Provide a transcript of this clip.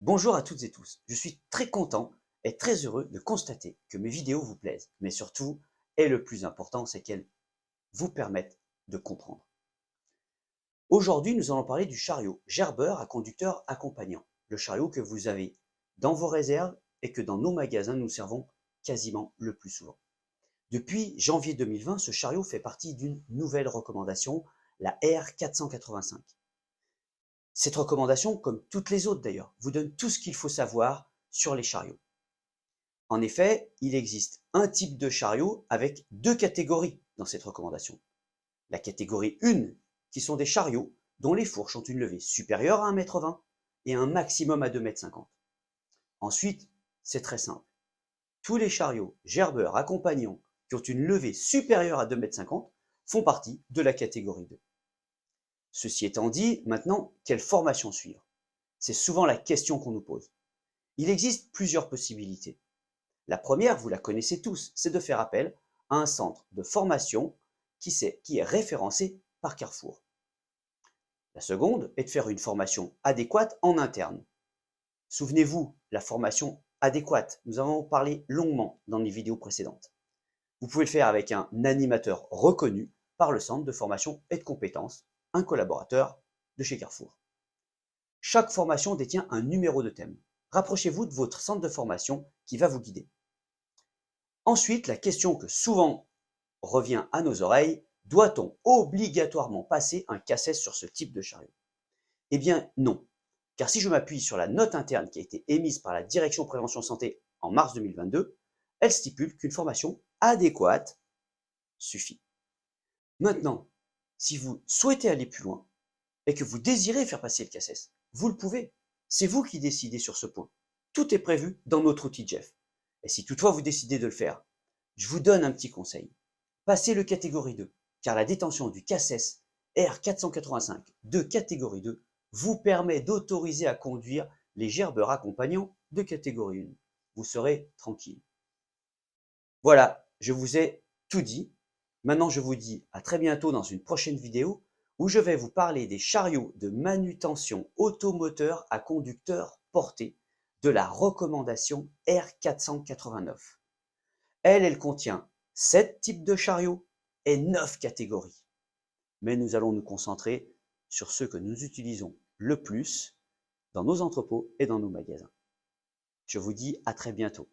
Bonjour à toutes et tous, je suis très content et très heureux de constater que mes vidéos vous plaisent, mais surtout, et le plus important, c'est qu'elles vous permettent de comprendre. Aujourd'hui, nous allons parler du chariot gerbeur à conducteur accompagnant, le chariot que vous avez dans vos réserves et que dans nos magasins nous servons quasiment le plus souvent. Depuis janvier 2020, ce chariot fait partie d'une nouvelle recommandation, la R485. Cette recommandation, comme toutes les autres d'ailleurs, vous donne tout ce qu'il faut savoir sur les chariots. En effet, il existe un type de chariot avec deux catégories dans cette recommandation. La catégorie 1, qui sont des chariots dont les fourches ont une levée supérieure à 1,20 m et un maximum à 2,50 m. Ensuite, c'est très simple. Tous les chariots gerbeurs accompagnants qui ont une levée supérieure à 2,50 m font partie de la catégorie 2. Ceci étant dit, maintenant, quelle formation suivre? C'est souvent la question qu'on nous pose. Il existe plusieurs possibilités. La première, vous la connaissez tous, c'est de faire appel à un centre de formation qui est référencé par Carrefour. La seconde est de faire une formation adéquate en interne. Souvenez-vous, la formation adéquate, nous avons parlé longuement dans les vidéos précédentes. Vous pouvez le faire avec un animateur reconnu par le centre de formation et de compétences, un collaborateur de chez Carrefour. Chaque formation détient un numéro de thème. Rapprochez-vous de votre centre de formation qui va vous guider. Ensuite, la question que souvent revient à nos oreilles, doit-on obligatoirement passer un CACES sur ce type de chariot? Eh bien non, car si je m'appuie sur la note interne qui a été émise par la Direction Prévention Santé en mars 2022, elle stipule qu'une formation adéquate suffit. Maintenant, si vous souhaitez aller plus loin et que vous désirez faire passer le CACES, vous le pouvez. C'est vous qui décidez sur ce point. Tout est prévu dans notre outil Jeff. Et si toutefois vous décidez de le faire, je vous donne un petit conseil. Passez le catégorie 2, car la détention du CACES R485 de catégorie 2 vous permet d'autoriser à conduire les gerbeurs accompagnants de catégorie 1. Vous serez tranquille. Voilà, je vous ai tout dit. Maintenant, je vous dis à très bientôt dans une prochaine vidéo où je vais vous parler des chariots de manutention automoteur à conducteur porté de la recommandation R489. Elle contient 7 types de chariots et 9 catégories. Mais nous allons nous concentrer sur ceux que nous utilisons le plus dans nos entrepôts et dans nos magasins. Je vous dis à très bientôt.